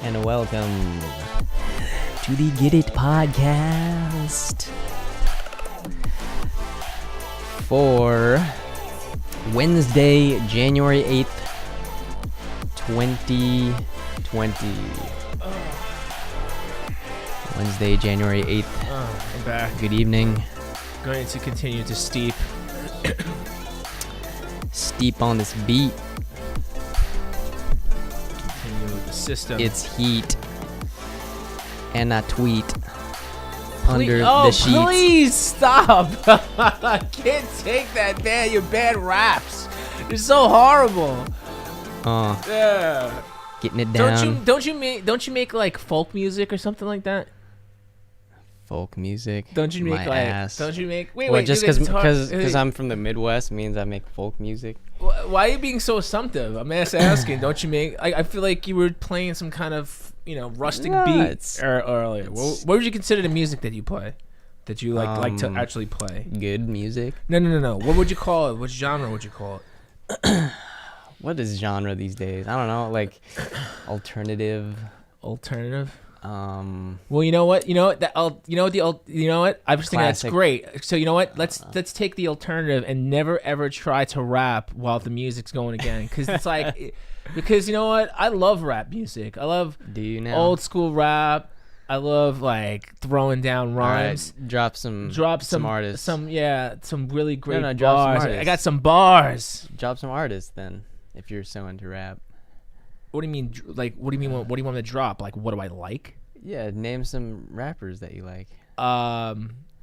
and welcome to the Get It podcast for Wednesday, January 8th, 2020. Wednesday, January 8th. I'm back. Good evening. Going to continue to steep on this beat. continue with the system. It's heat. And I tweet under oh, the sheets. Please stop. I can't take that, man. Your bad raps. They're so horrible. Yeah. Getting it down. Don't you make like folk music or something like that? Folk music. Don't you make my like ass. Don't you make wait Well, wait just because because I'm from the Midwest means I make folk music. Why are you being so assumptive? I'm asking. Don't you make? I feel like you were playing some kind of rustic beat earlier. What would you consider the music that you play? That you like to actually play? Good music. No. What would you call it? What genre would you call it? What is genre these days? I don't know. Like alternative. Well, you know what? I was thinking that's great. So you know what? Let's take the alternative and never ever try to rap while the music's going again, because it's like, because you know what? I love rap music. I love old school rap. I love like throwing down rhymes. Right, drop some artists. Some really great drop bars. some artists. I got some bars. Drop some artists then, if you're so into rap. What do you mean? Like, what do you mean? What do you want me to drop? Like, what do I like? Yeah, name some rappers that you like.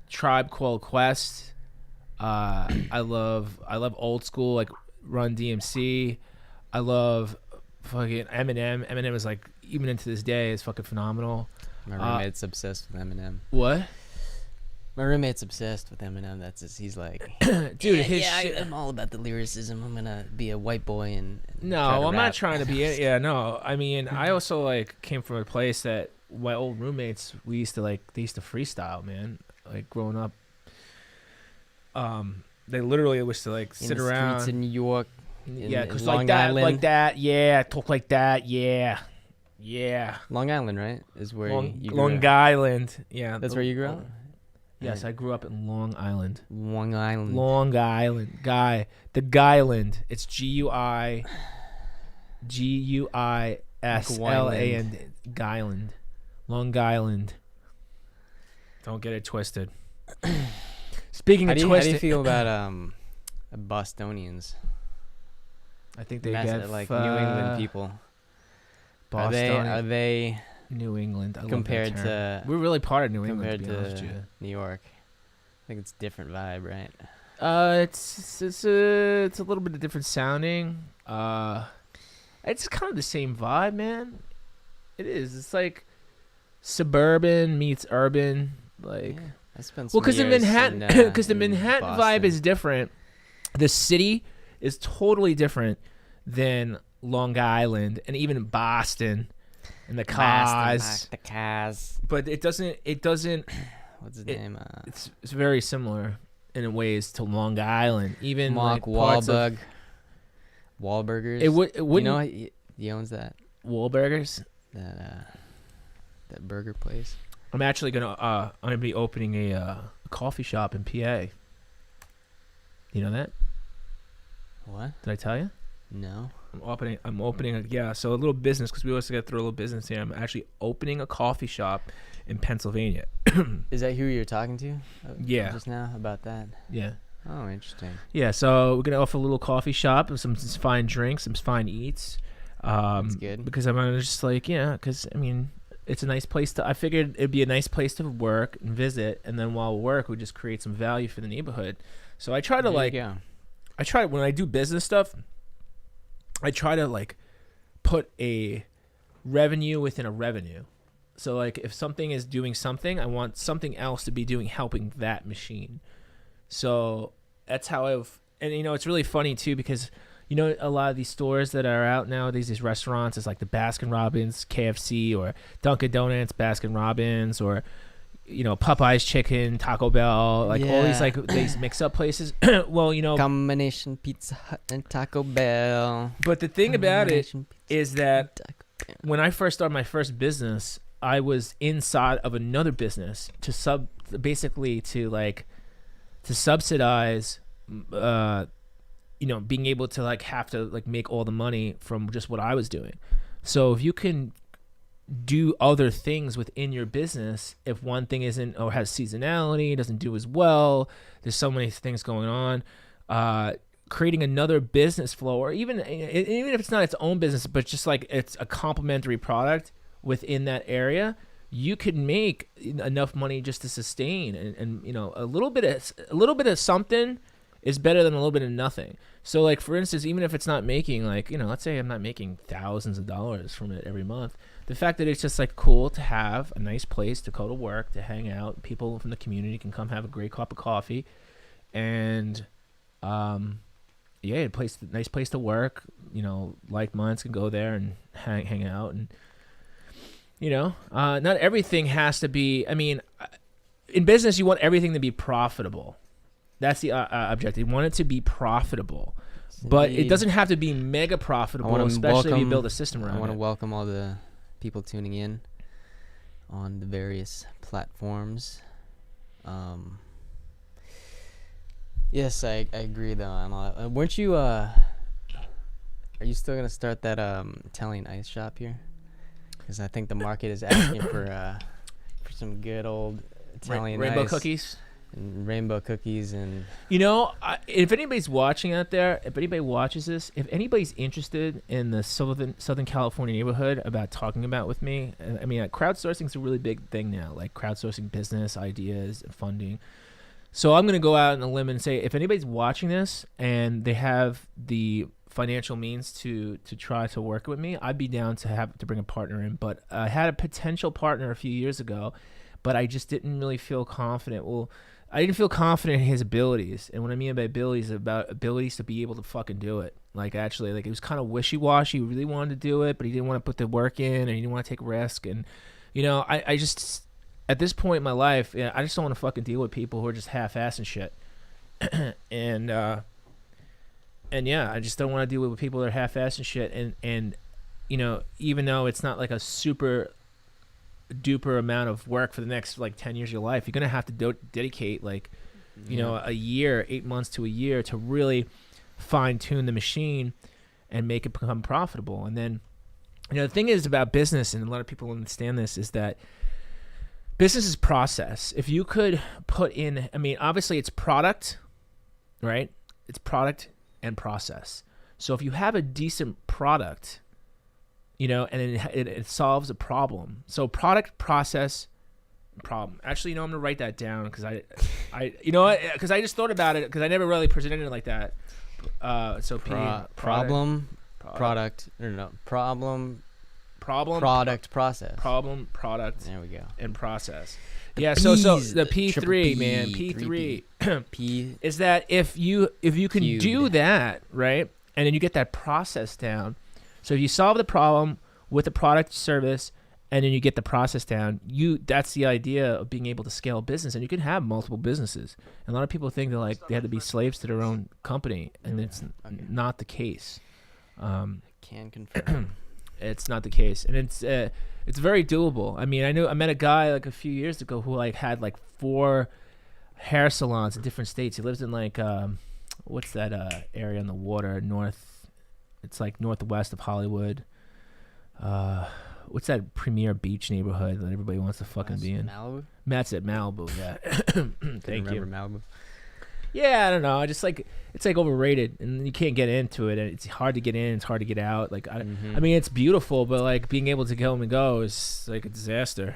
Tribe Called Quest. I love old school like Run DMC. I love fucking Eminem. Eminem is like, even into this day, is fucking phenomenal. My roommate's obsessed with Eminem. What? My roommate's obsessed with Eminem. That's just, he's like, dude, I'm all about the lyricism. I'm gonna be a white boy and no, I'm not trying to be. Yeah, no. I mean, I also like came from a place that my old roommates, they used to freestyle, man. Like growing up, they literally used to like sit around streets in New York. Because Long like that, Island. yeah, talk like that, yeah. Long Island, right? Is where you grew Long up. Island, yeah. That's where you grew up. Yes, I grew up in Long Island. Long Island. Long Island, the Guyland. It's Guiusland, Guyland, Long Island. Don't get it twisted. Speaking of twisted, how do you feel about Bostonians? I think they get like New England people. Are they New England? I compared love that to term. We're really part of New England compared to New York? I think it's a different vibe, right? It's a little bit of different sounding. It's kind of the same vibe, man. It is. It's like suburban meets urban. Like, I spent some because the years Manhattan, because the Manhattan vibe is different. The city is totally different than Long Island and even Boston and the cars. The cars. But it doesn't. What's his name? It's very similar in ways to Long Island. Even Mark like parts of Wahlburgers. It wouldn't. He owns that. Wahlburgers. That burger place. I'm actually gonna be opening a coffee shop in PA. You know that? What? Did I tell you? No. I'm opening so a little business, because we always got to throw a little business here. I'm actually opening a coffee shop in Pennsylvania. Is that who you're talking to? Yeah. Just now about that? Yeah. Oh, interesting. Yeah, so we're going to offer a little coffee shop with some fine drinks, some fine eats. That's good. Because I'm just like, because, I mean, it's a nice place I figured it'd be a nice place to work and visit, and then while we work, we just create some value for the neighborhood. So I try to when I do business stuff, I try to like put a revenue within a revenue. So like if something is doing something, I want something else to be helping that machine. So that's how and it's really funny too, because a lot of these stores that are out nowadays, these restaurants, is like the Baskin Robbins, KFC, or Dunkin' Donuts, Baskin Robbins, or Popeye's Chicken, Taco Bell, like all these like these mix-up places. Well, combination Pizza Hut and Taco Bell. But the thing about it is that when I first started my first business, I was inside of another business to basically to subsidize, being able to like have to like make all the money from just what I was doing. So if you can do other things within your business, if one thing isn't or has seasonality, doesn't do as well, there's so many things going on, creating another business flow, or even if it's not its own business, but just like it's a complementary product within that area, you could make enough money just to sustain, and a little bit of something is better than a little bit of nothing. So like, for instance, even if it's not making like, let's say I'm not making thousands of dollars from it every month, the fact that it's just like cool to have a nice place to go to work, to hang out, people from the community can come have a great cup of coffee, and nice place to work, like minds can go there and hang out, and not everything has to be, in business you want everything to be profitable. That's the objective. You want it to be profitable, but it doesn't have to be mega profitable, especially if you build a system around it. I want to welcome all the people tuning in on the various platforms. Yes, I agree though. Weren't you? Are you still gonna start that Italian ice shop here? Because I think the market is asking for some good old Italian rainbow ice. cookies. And rainbow cookies and if anybody's watching out there, if anybody watches this, if anybody's interested in the Southern California neighborhood about talking about with me, crowdsourcing is a really big thing now, like crowdsourcing business ideas and funding. So I'm going to go out on a limb and say, if anybody's watching this and they have the financial means to try to work with me, I'd be down to bring a partner in. But I had a potential partner a few years ago, but I just didn't really feel confident. Well, I didn't feel confident in his abilities. And what I mean by abilities is about abilities to be able to fucking do it. Like, actually, like, it was kind of wishy-washy. He really wanted to do it, but he didn't want to put the work in, and he didn't want to take risk. And, I just, at this point in my life, I just don't want to fucking deal with people who are just half-assing shit. and yeah, I just don't want to deal with people that are half-assing shit. And even though it's not like a super duper amount of work for the next like 10 years of your life, you're gonna have to dedicate like a year, 8 months to a year to really fine-tune the machine and make it become profitable. And then the thing is about business, and a lot of people understand this, is that business is process. If you could put in, obviously it's product, right? It's product and process. So if you have a decent product, and it solves a problem. So product, process, problem. Actually, I'm gonna write that down because because I just thought about it because I never really presented it like that. Problem, product, product, process. Problem, product. There we go. And process. Yeah. So the P3, man, P3 P is that if you can do that, right, and then you get that process down. So if you solve the problem with the product service, and then you get the process down, that's the idea of being able to scale a business. And you can have multiple businesses. And a lot of people think that they have to be slaves to their own company, and it's not the case. Can confirm. It's not the case, and it's very doable. I met a guy like a few years ago who had 4 hair salons in different states. He lives in what's that area on the water north? It's like northwest of Hollywood. What's that premier beach neighborhood that everybody wants to fucking be in? Malibu? That's at Malibu, yeah. Thank you. Malibu? Yeah, I don't know. It's like overrated, and you can't get into it. And it's hard to get in. It's hard to get out. It's beautiful, but being able to come and go is like a disaster.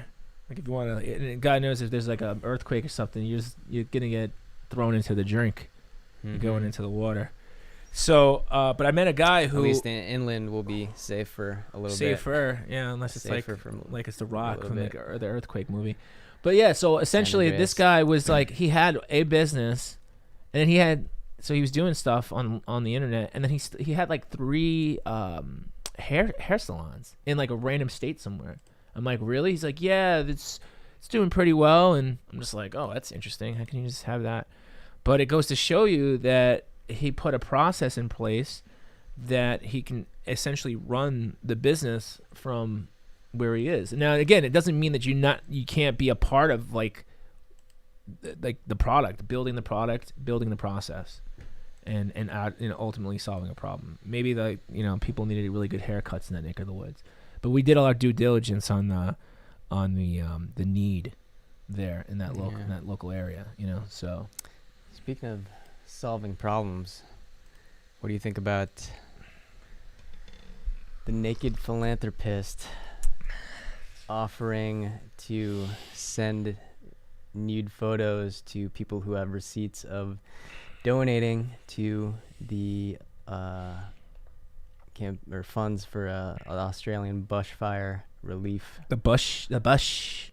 Like if you want to, God knows if there's like an earthquake or something, you're gonna get thrown into the drink. You're going into the water. So, but I met a guy who, at least inland will be safe for a little bit. Safer, yeah, unless it's safer like it's The Rock from the earthquake movie. But yeah, so essentially this guy was he had a business, and he was doing stuff on the internet, and then he had 3 hair salons in a random state somewhere. I'm like, really? He's like, yeah, it's doing pretty well, and I'm just like, oh, that's interesting. How can you just have that? But it goes to show you that he put a process in place that he can essentially run the business from where he is. Now, again, it doesn't mean that you can't be a part of like the product, building the process, and ultimately solving a problem. Maybe people needed really good haircuts in that neck of the woods, but we did all our due diligence on the need there in that local area. So speaking of solving problems, what do you think about the naked philanthropist offering to send nude photos to people who have receipts of donating to the camp or funds for an Australian bushfire relief? The bushfire.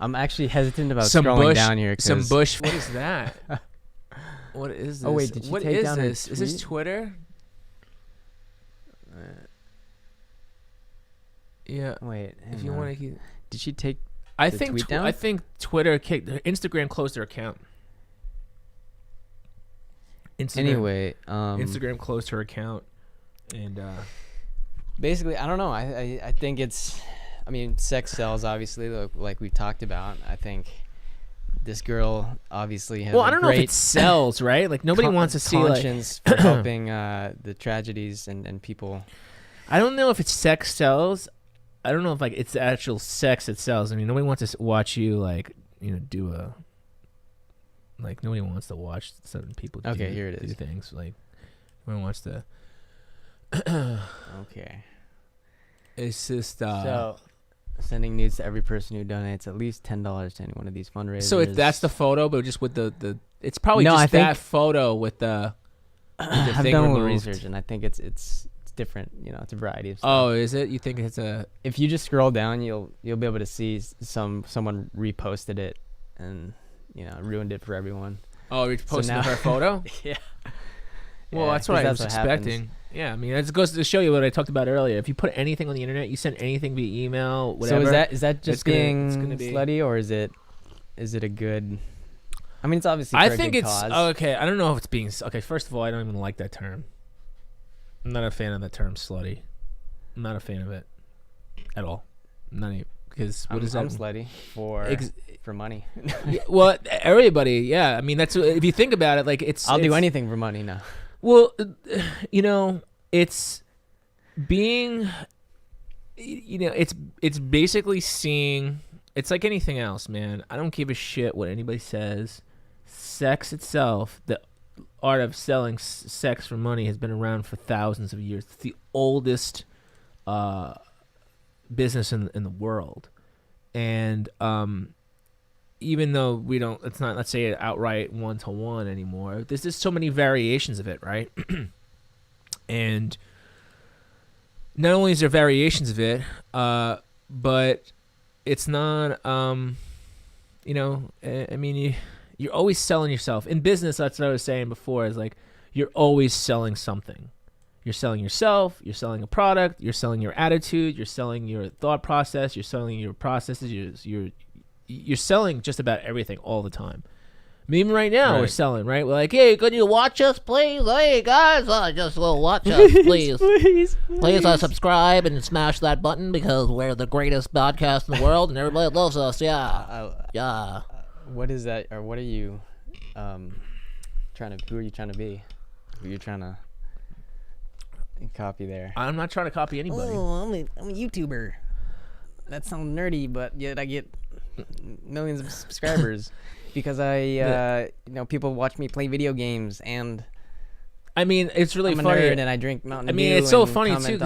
I'm actually hesitant about scrolling down here. Some bush. What is that? What is this? Oh wait, did you take down this? Is this Twitter? Yeah. Wait. If you want to, did she take? I think Twitter Instagram closed their account. Anyway, Instagram closed her account, and basically, I don't know. I think it's. I mean, sex sells, obviously, like we talked about. I think this girl obviously has. Well, I don't know if it sells, right? Like nobody wants to see conscience for helping the tragedies and people. I don't know if it's sex sells. I don't know if it's actual sex that sells. I mean, nobody wants to watch you do a. Like nobody wants to watch certain people. Here it is. Do things like nobody wants to. Okay. It's just so sending nudes to every person who donates at least $10 to any one of these fundraisers. So if that's the photo, but just with the it's probably just that photo with the I've done a little research, and I think it's different. It's a variety of stuff. Oh, is it? You think it's a? If you just scroll down, you'll be able to see someone reposted it and ruined it for everyone. Oh, you posted her photo? Yeah. Well, that's what I was expecting. Yeah, I mean, it goes to show you what I talked about earlier. If you put anything on the internet, you send anything via email, whatever. So is that just being slutty, or is it a good? I mean, it's obviously. I think it's okay. I don't know if it's being okay. First of all, I don't even like that term. I'm not a fan of the term slutty. I'm not a fan of it at all. Not even because what is that? I'm slutty for money. Yeah, well, everybody, yeah. I mean, that's if you think about it, I'll do anything for money now. Well, it's being, it's basically seeing. It's like anything else, man. I don't give a shit what anybody says. Sex itself, the art of selling sex for money, has been around for thousands of years. It's the oldest business in the world, and even though it's not, let's say, outright 1-to-1 anymore. There's just so many variations of it, right? And not only is there variations of it, but it's not, I mean, you're always selling yourself. In business, that's what I was saying before, is you're always selling something. You're selling yourself, you're selling a product, you're selling your attitude, you're selling your thought process, you're selling your processes, you're selling just about everything all the time. I mean, even right now, we're selling, right? We're like, hey, could you watch us, please? Hey, guys, just watch us, please. Please subscribe and smash that button because we're the greatest podcast in the world and everybody loves us. Yeah. What is that, or what are you who are you trying to be? Who are you trying to copy there? I'm not trying to copy anybody. Oh, I'm a YouTuber. That sounds nerdy, but yet I get millions of subscribers because people watch me play video games, and I mean, it's really funny. Nerd and I drink Mountain Dew. I mean, it's so funny too,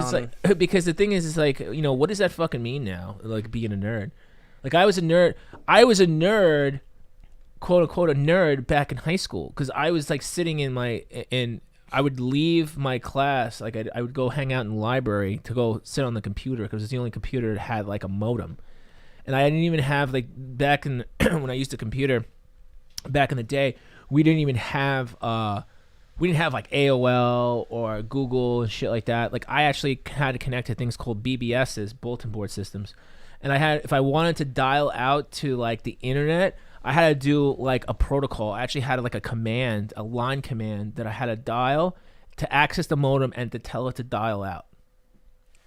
because the thing is what does that fucking mean now? Being a nerd. I was a nerd, quote unquote, a nerd back in high school because I was sitting I would leave my class, I would go hang out in the library to go sit on the computer because it was the only computer that had a modem. And I didn't even have, back in when I used a computer back in the day, we didn't even have AOL or Google and shit like that. I actually had to connect to things called BBSs, bulletin board systems. And if I wanted to dial out to the internet, I had to do a protocol. I actually had a line command that I had to dial to access the modem and to tell it to dial out.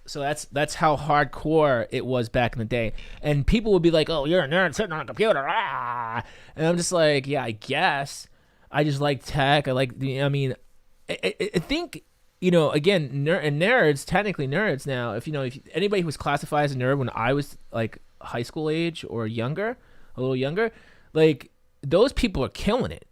So that's how hardcore it was back in the day. And people would be like, "Oh, you're a nerd sitting on a computer." Ah. And I'm just like, "Yeah, I guess. I just like tech. I mean, I think, again, nerds, technically nerds now, if anybody who was classified as a nerd when I was like high school age or younger, a little younger, like those people are killing it.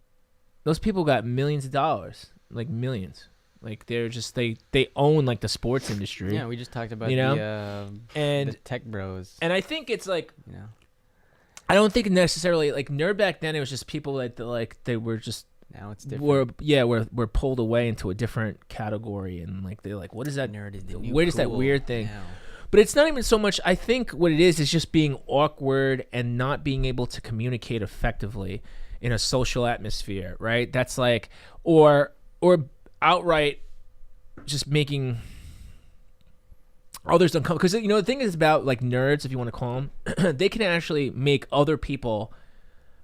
Those people got millions of dollars, like millions. Like they're just they own like the sports industry. Yeah, we just talked about the tech bros. And I think it's like, I don't think necessarily like nerd back then. It was just people that like they were just now it's different. We're pulled away into a different category, and like they're like, what is that nerd? Is the new where does that cool weird thing? now. But it's not even so much. I think what it is just being awkward and not being able to communicate effectively in a social atmosphere, right? That's like, or outright just making others uncomfortable. Because the thing is about like nerds, if you want to call them, they can actually make other people,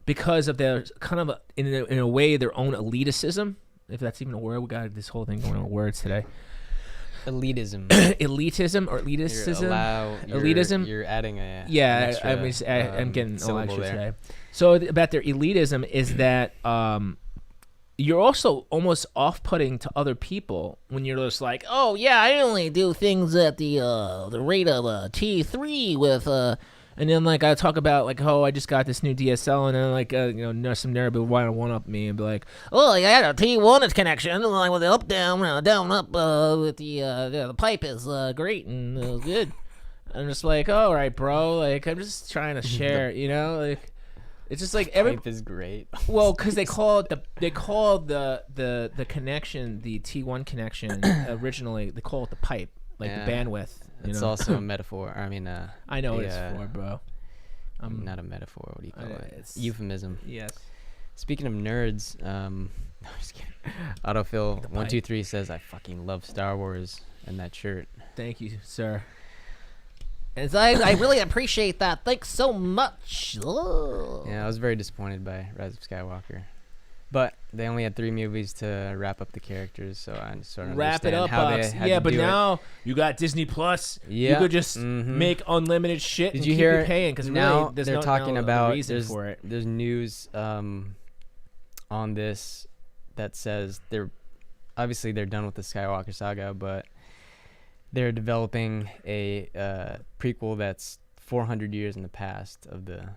because of their kind of in a way their own elitism, if that's even a word. We got this whole thing going on with words today. Elitism. Elitism or elitism. Elitism. You're adding a I'm getting all extra there. today. So about their elitism is that you're also almost off-putting to other people when you're just like, oh yeah, I only do things at the rate of T3 with and then like I talk about like, oh, I just got this new DSL, and then like some nerd will want to one up me and be like, oh, I had a T1 connection like with the up down with the pipe is great and it was good. I'm just like, all right, bro, like I'm just trying to share, like. It's just like every pipe is great. Well, because they call the connection, the T1 connection originally, they call it the pipe, like the bandwidth. It's also a metaphor. I mean, I know what it's for, bro. Not a metaphor. What do you call it? It's euphemism. Yes. Speaking of nerds, I'm just kidding. Autofill 123 says, "I fucking love Star Wars," and that shirt. Thank you, sir. And I really appreciate that. Thanks so much. Ugh. Yeah, I was very disappointed by Rise of Skywalker. But they only had 3 movies to wrap up the characters, so I sort of wrap it understand up, how Box. they had Yeah, to but do now you got Disney Plus. Yeah. You could just make unlimited shit and keep it paying, because now really, there's they're talking about reason for it. There's news on this that says they're done with the Skywalker saga, but they're developing a prequel that's 400 years in the past of the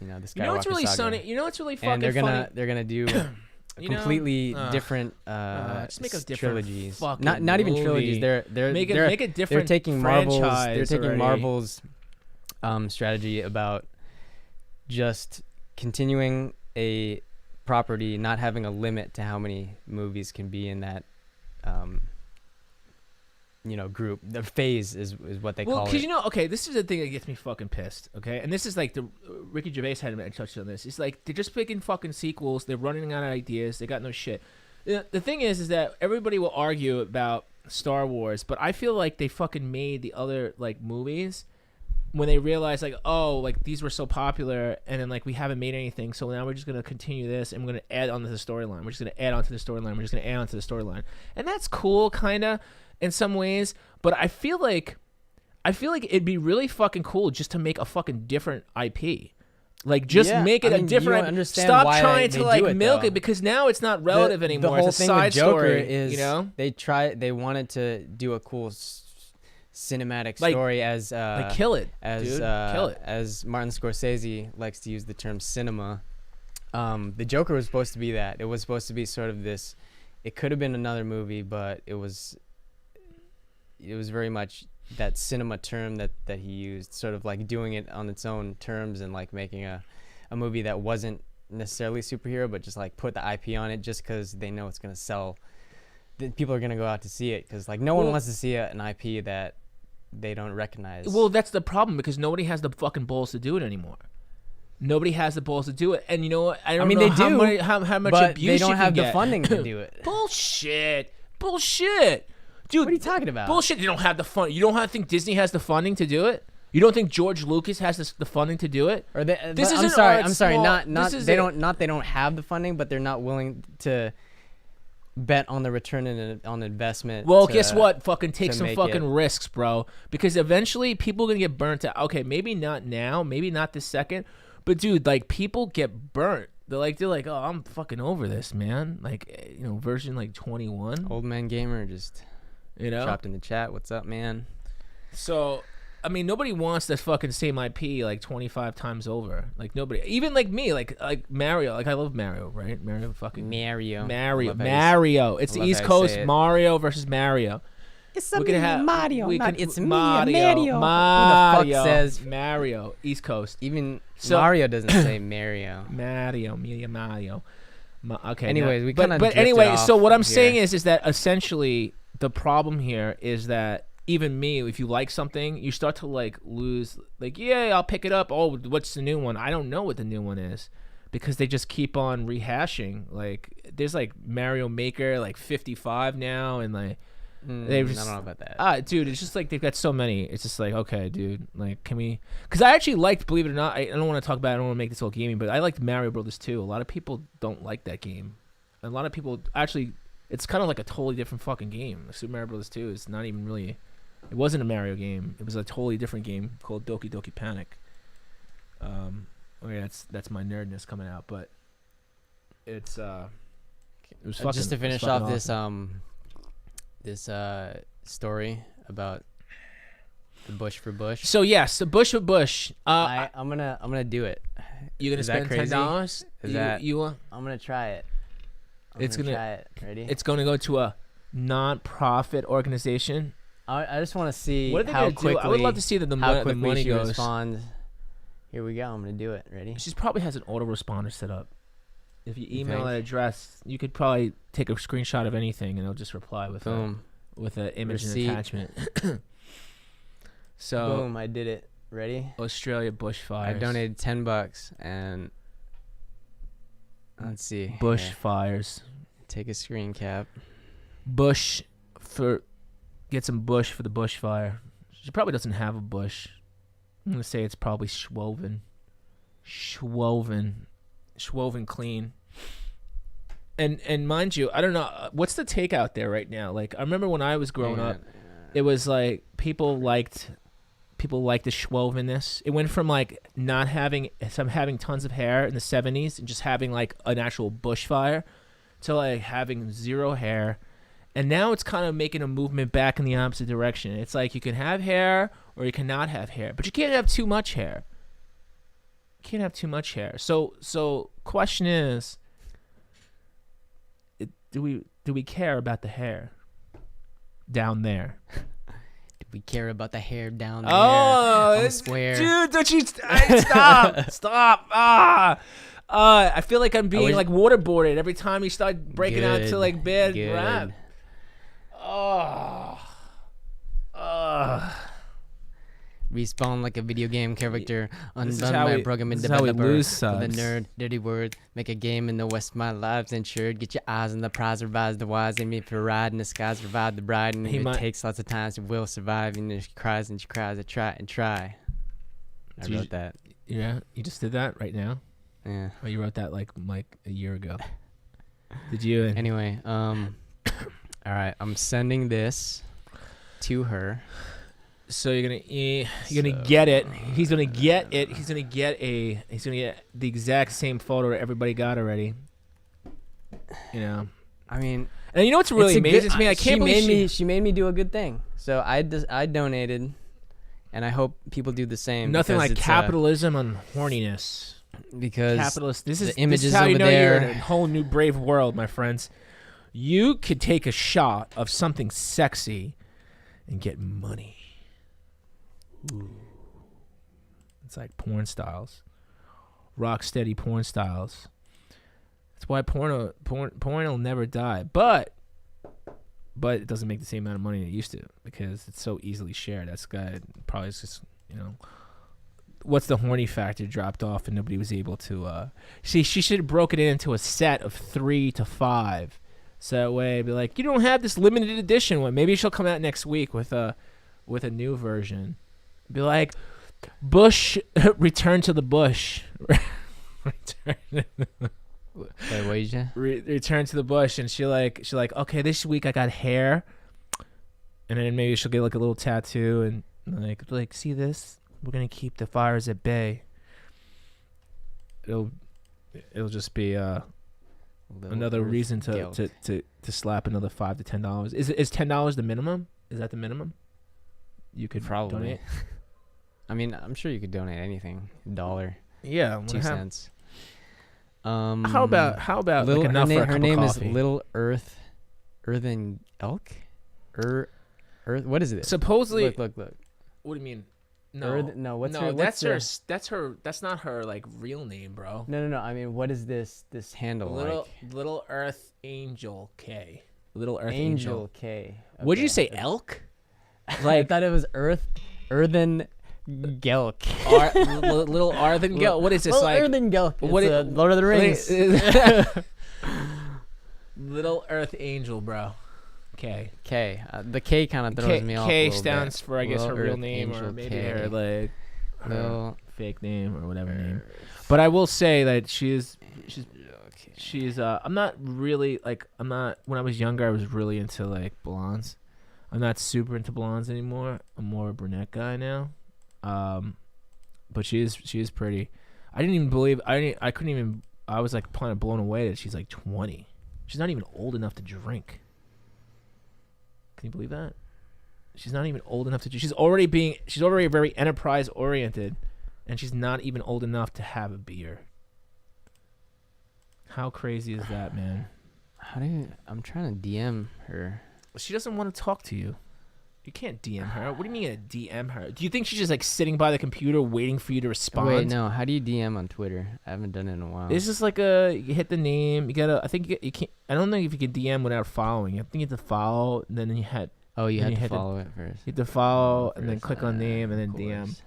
Skywalker You know what's really saga. You know what's really fucking and they're gonna do completely different just make a different trilogies. fucking Not even movie. trilogies. They're make a different they're taking Marvel's franchise already. Marvel's strategy about just continuing a property, not having a limit to how many movies can be in that group. The phase is what they call it. Well, because okay, this is the thing that gets me fucking pissed. Okay, and this is like the Ricky Gervais had touched on this. It's like they're just making fucking sequels. They're running out of ideas. They got no shit. The thing is that everybody will argue about Star Wars, but I feel like they fucking made the other like movies when they realized like, oh, like these were so popular, and then like we haven't made anything, so now we're just gonna continue this and we're gonna add on to the storyline. We're just gonna add on to the storyline. We're just gonna add on to the storyline, and that's cool, kinda. In some ways, but I feel like it'd be really fucking cool just to make a fucking different IP. Like just make it a different. Stop trying to like milk it, because now it's not relative anymore. The whole it's a thing side with Joker story. Is they wanted to do a cool cinematic like, story as like kill it, dude. Kill it. As Martin Scorsese likes to use the term cinema. The Joker was supposed to be that. It was supposed to be sort of this. It could have been another movie, but it was very much that cinema term that he used, sort of like doing it on its own terms and like making a movie that wasn't necessarily superhero, but just like put the IP on it just because they know it's going to sell. People are going to go out to see it because like no one wants to see an IP that they don't recognize. Well, that's the problem, because nobody has the fucking balls to do it anymore. Nobody has the balls to do it. And you know what? I mean, they how do, how much but abuse they don't you have can the funding to do it. Bullshit. Dude, what are you talking about? Bullshit. You don't have the fund. You don't think Disney has the funding to do it? You don't think George Lucas has the funding to do it? Or I'm sorry. They don't have the funding, but they're not willing to bet on the return on investment. Well, guess what? Fucking take to some make fucking it- risks, bro. Because eventually people are gonna get burnt out. Okay, maybe not now, maybe not this second, but dude, like people get burnt. They're like, oh, I'm fucking over this, man. Like, version like 21. Old man gamer just dropped in the chat. What's up, man? So, I mean, nobody wants this fucking same IP like 25 times over. Like nobody, even like me, like Mario. Like I love Mario, right? Mario. Mario. It's the East Coast. Mario versus Mario. It's Mario. It's Mario. Mario. Who the fuck says Mario? East Coast. Even Mario doesn't say Mario. Mario. Okay. Anyways, we kind of. But anyway, so what I'm here. saying is that essentially the problem here is that even me, if you like something, you start to like lose. Like, yeah, I'll pick it up. Oh, what's the new one? I don't know what the new one is because they just keep on rehashing. Like, there's like Mario Maker like 55 now, and like. I don't know about that. Dude, it's just like they've got so many. It's just like, okay, dude, like, can we? Because I actually liked, believe it or not, I don't want to talk about it. I don't want to make this all gaming, but I liked Mario Brothers 2. A lot of people don't like that game. A lot of people actually, it's kind of like a totally different fucking game. Super Mario Brothers 2 is not even really. It wasn't a Mario game. It was a totally different game called Doki Doki Panic. Okay, that's my nerdness coming out, but it's it was fucking, just to finish off awesome. this story about the Bush for Bush. So yes, the Bush for Bush. I'm gonna do it. You're gonna spend $10? Is that you? I'm gonna try it. It's gonna try it. Ready? It's gonna go to a non-profit organization. I just want to see what are they how gonna quickly. do? I would love to see the money she goes. Responds. Here we go. I'm gonna do it. Ready? She probably has an autoresponder set up. If you email think? that address, you could probably take a screenshot of anything, and it'll just reply with boom with an image receipt. and attachment. So boom, I did it. Ready? Australia Bushfires. I donated $10 and let's see. Bushfires. Take a screen cap. Get some bush for the bushfire. She probably doesn't have a bush. I'm gonna say it's probably Schwoven clean. And mind you, I don't know what's the take out there right now. Like I remember when I was growing up, it was like people liked the Schwovenness. It went from like not having tons of hair in the 70s and just having like an actual bushfire to like having zero hair. And now it's kind of making a movement back in the opposite direction. It's like you can have hair or you cannot have hair, but you can't have too much hair. So question is, do we care about the hair down there? Do we care about the hair down there? Oh, on square? Dude, don't you stop. I feel like I'm being like waterboarded every time you start breaking out to like bad rap. Respawn like a video game character. This is Undone how by we- programming this is how we developer. lose For the subs. nerd, dirty word. Make a game in the West. My lives insured. Get your eyes on the prize. Revise the wise. Aim it for ride in the skies. Revive the bride. And if it takes lots of times, it will survive. And she cries and she cries. I try and try. I wrote that. Yeah, you just did that right now. Yeah. Oh, you wrote that like a year ago. Did you? Anyway, all right. I'm sending this to her. So you're gonna get it. He's gonna get it. He's gonna get the exact same photo that everybody got already. You know. I mean, and you know what's really amazing to me? I can't believe she made me do a good thing. So I donated, and I hope people do the same. Nothing like capitalism on horniness. Because capitalist. This is images how you know there. you're in a whole new brave world, my friends. You could take a shot of something sexy and get money. Ooh. It's like porn styles, rock steady porn styles. That's why porn will never die, but it doesn't make the same amount of money it used to because it's so easily shared. That's guy probably is just what's the horny factor dropped off and nobody was able to she should have broken it into a set of 3 to 5, so that way it'd be like, you don't have this limited edition one. Maybe she'll come out next week with a new version. Be like, Bush, return to the bush. Wait, what did you? Return to the bush, and she like, okay, this week I got hair, and then maybe she'll get like a little tattoo and like see this? We're gonna keep the fires at bay. It'll just be another reason to slap another $5 to $10. Is $10 the minimum? Is that the minimum? You could probably donate. I mean, I'm sure you could donate anything. $1. Yeah, 2 cents. How about Little, like enough for a cup her name of is coffee? Little Earthen Elk. Earth. What is it? Supposedly. Look. What do you mean? No, no. What's That's her. That's not her like real name, bro. No. I mean, what is this handle? Little Earth Angel K. Little Earth Angel K. Okay. Would you say elk? I thought it was Earthen Gelk. Little Arthen Gelk. What is this like? Earthen Gelk. What it's Lord of the Rings. Little Earth Angel, bro. K. The K kind of throws me off. K stands for, I guess, her real name, Angel or maybe K. her like Little fake name or whatever name. But I will say that she's I'm not really like, when I was younger I was really into like blondes. I'm not super into blondes anymore. I'm more a brunette guy now. But she is pretty. I didn't even believe I couldn't even. I was like kind of blown away that she's like 20. She's not even old enough to drink. Can you believe that? She's not even old enough to. She's already very enterprise oriented, and she's not even old enough to have a beer. How crazy is that, man? I'm trying to DM her. She doesn't want to talk to you. You can't DM her. What do you mean you DM her? Do you think she's just like sitting by the computer waiting for you to respond? Wait, no. How do you DM on Twitter? I haven't done it in a while. It's just like you hit the name. You gotta. I think you can't. I don't know if you can DM without following. I think you have to follow, and then you had. Oh, you had to follow it first. You have to follow and then click on name and then DM.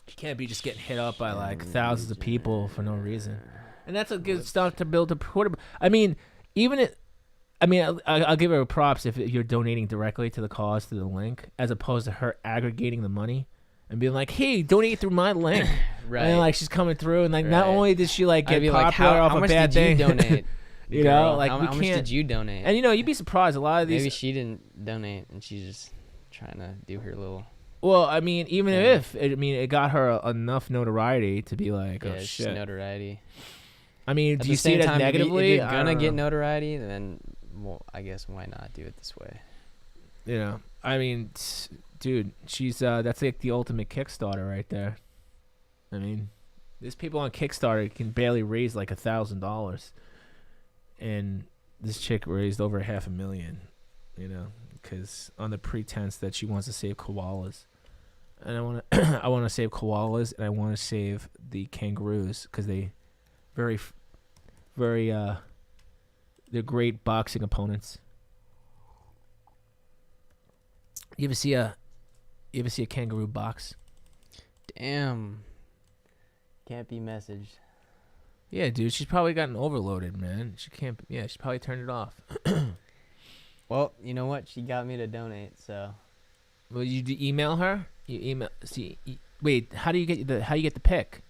You can't be just getting hit up by like thousands of people for no reason. And that's a good stuff to build a portable. I mean, I'll give her props if you're donating directly to the cause through the link, as opposed to her aggregating the money and being like, "Hey, donate through my link." Right. And like she's coming through, and like not only did she like get popular off how a much bad did thing, you donate? you Girl, know, like how much did you donate? And you'd be surprised. A lot of these. Maybe she didn't donate, and she's just trying to do her little. Well, I mean, even if it got her enough notoriety to be like, oh shit, notoriety. I mean, do you see same it as time, negatively? If you're gonna get notoriety, then I guess why not do it this way? You know, I mean, dude, she's that's like the ultimate Kickstarter right there. I mean, there's people on Kickstarter can barely raise like $1,000, and this chick raised over $500,000. You know, because on the pretense that she wants to save koalas, and I want to save koalas, and I want to save the kangaroos because they very they're great boxing opponents. You ever see a kangaroo box? Damn. Can't be messaged. Yeah, dude, she's probably gotten overloaded, man. She's probably turned it off. Well, you know what? She got me to donate, so. Well, you email her? Wait, how do you get the pic?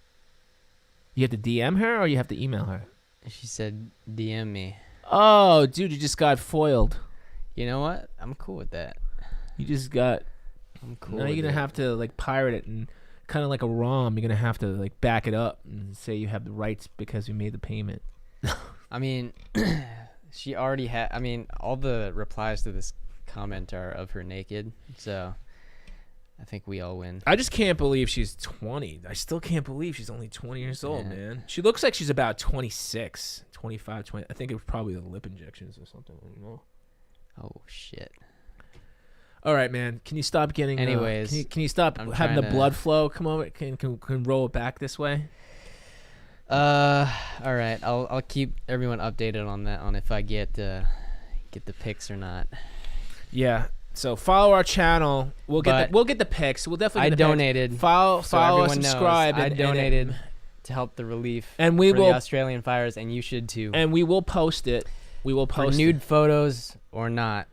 You have to DM her or you have to email her? She said DM me. Oh, dude, you just got foiled. You know what? I'm cool with that. I'm cool. Now you're gonna have to like pirate it, and kind of like a ROM, you're gonna have to like back it up and say you have the rights because we made the payment. I mean, she already had. I mean, all the replies to this comment are of her naked, so I think we all win. I just can't believe she's 20. I still can't believe she's only 20 years old, man. She looks like she's about 26, 25, 20. I think it was probably the lip injections or something. I don't know. Oh shit. All right, man. Can you stop getting? Anyways, can you stop having the blood flow come over? Can roll it back this way? All right. I'll keep everyone updated on that. On if I get the pics or not. Yeah. So follow our channel. We'll get the pics. We'll definitely. Get the donated. Pics. Follow us, subscribe. I donated to help the relief. And we will the Australian fires, and you should too. And we will post it. We will post for nude photos or not.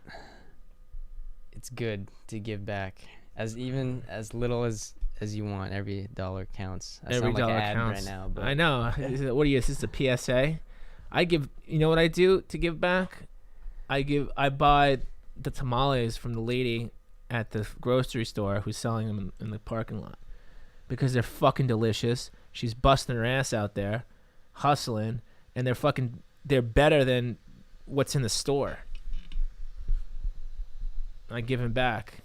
It's good to give back as little as you want. Every dollar counts. I Every sound like dollar an ad counts. right now. But I know. What are you? Is this a PSA? I give. You know what I do to give back? I buy the tamales from the lady at the grocery store who's selling them in the parking lot because they're fucking delicious. She's busting her ass out there, hustling, and they're better than what's in the store. I give him back.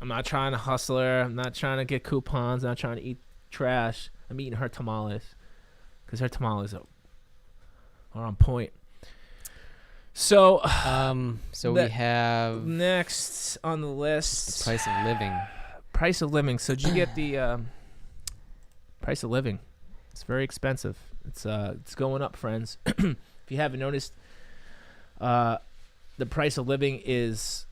I'm not trying to hustle her. I'm not trying to get coupons. I'm not trying to eat trash. I'm eating her tamales because her tamales are on point. So, we have next on the list, the price of living. Price of living. So, did you get the price of living? It's very expensive. It's going up, friends. If you haven't noticed, the price of living is,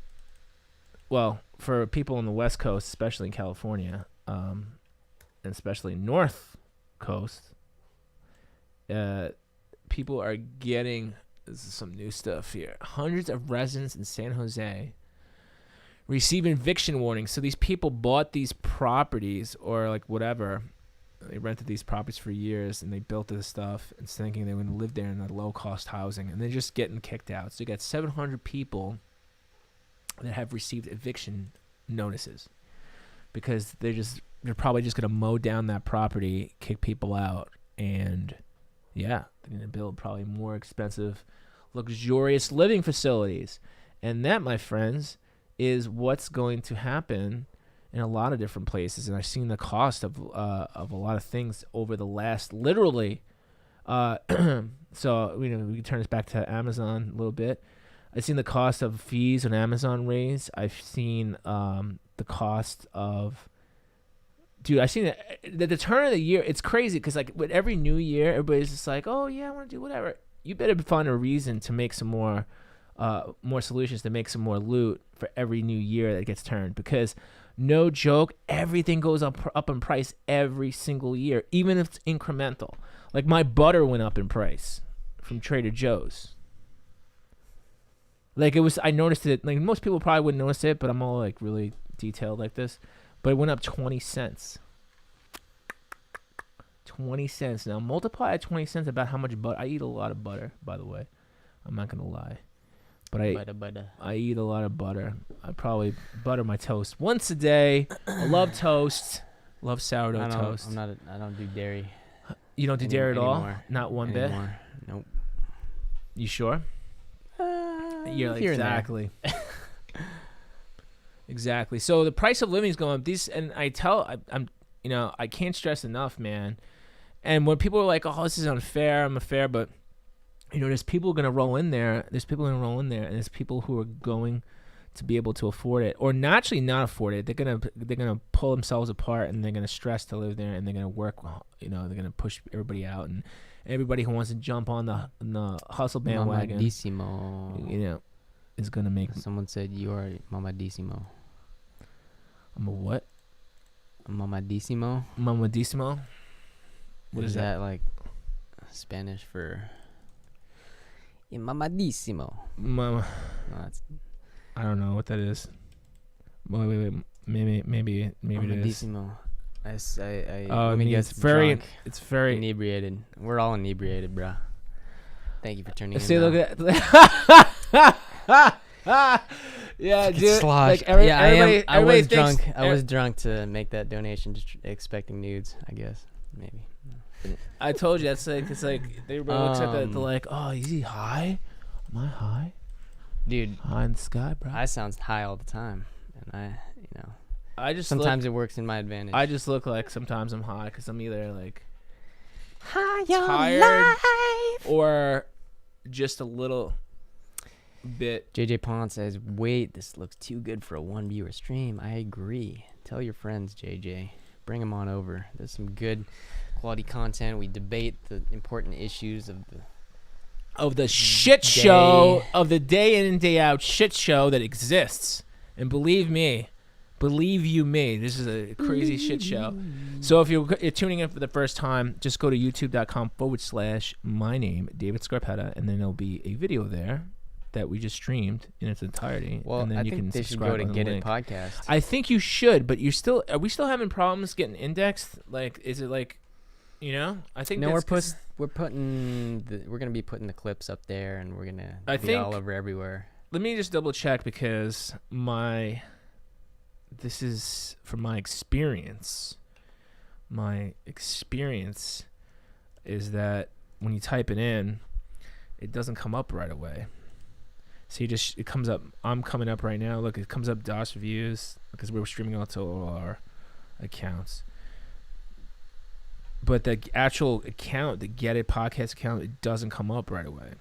well, for people on the West Coast, especially in California, and especially North Coast, people are getting. This is some new stuff here. Hundreds of residents in San Jose receive eviction warnings. So these people bought these properties or like whatever. They rented these properties for years and they built this stuff and thinking they were going to live there in a low-cost housing. And they're just getting kicked out. So you got 700 people that have received eviction notices because they're probably just going to mow down that property, kick people out, and yeah, they're going to build probably more expensive, luxurious living facilities. And that, my friends, is what's going to happen in a lot of different places. And I've seen the cost of a lot of things over the last, literally. So, we can turn this back to Amazon a little bit. I've seen the cost of fees on Amazon raise. I've seen the cost of... Dude, I've seen it. The turn of the year, it's crazy because like with every new year, everybody's just like, oh yeah, I want to do whatever. You better find a reason to make some more solutions to make some more loot for every new year that gets turned. Because no joke, everything goes up in price every single year, even if it's incremental. Like my butter went up in price from Trader Joe's. Like I noticed it. Like most people probably wouldn't notice it, but I'm all like really detailed like this. But it went up 20 cents. 20 cents. Now multiply at 20 cents about how much butter. I eat a lot of butter, by the way. I'm not going to lie. But I eat a lot of butter. I probably butter my toast once a day. I love toast. Love sourdough toast. I don't do dairy. You don't do dairy at all? Not one bit? Nope. You sure? Yeah, exactly. Exactly. So the price of living is going up. I can't stress enough, man. And when people are like, "Oh, this is unfair," but there's people going to roll in there. There's people going to roll in there, and there's people who are going to be able to afford it, or naturally not afford it. They're gonna pull themselves apart, and they're gonna stress to live there, and they're gonna work. They're gonna push everybody out, and everybody who wants to jump on the hustle bandwagon, Mamadissimo. Is gonna make. Someone said you are Mamadissimo. I'm a what? Mamadissimo. Mamadissimo. What is that like? Spanish for? Mamadissimo. No, I don't know what that is. Wait. Maybe it is. Mamadissimo. Let me guess. It's very inebriated. We're all inebriated, bro. Thank you for turning in. See, look at that. Yeah, dude. Like I was drunk. I was drunk to make that donation, just expecting nudes. I guess maybe. I told you that's like it's like everybody looks at that. They're like, "Oh, is he high? Am I high, dude? High in the sky, bro." I sound high all the time, and I just sometimes it works in my advantage. I just look like sometimes I'm high because I'm either like tired or just a little bit. JJ Pond says, "Wait, this looks too good for a one viewer stream." I agree. Tell your friends, JJ. Bring them on over. There's some good quality content. We debate the important issues of the shit show of the day in and day out shit show that exists. And believe you me, this is a crazy shit show. So if you're tuning in for the first time, just go to youtube.com/my name, David Scarpetta, and then there'll be a video there that we just streamed in its entirety. Well, and then I you think can they should subscribe go to on the Get It link. Podcast. I think you should, but are we still having problems getting indexed? Like, is it like, I think No, that's we're gonna be putting the clips up there, and we're gonna be all over everywhere. Let me just double check, because this is from my experience. My experience is that when you type it in, it doesn't come up right away. So it comes up. I'm coming up right now. Look, it comes up DOS reviews because we're streaming out to all our accounts. But the actual account, the Get It Podcast account, it doesn't come up right away.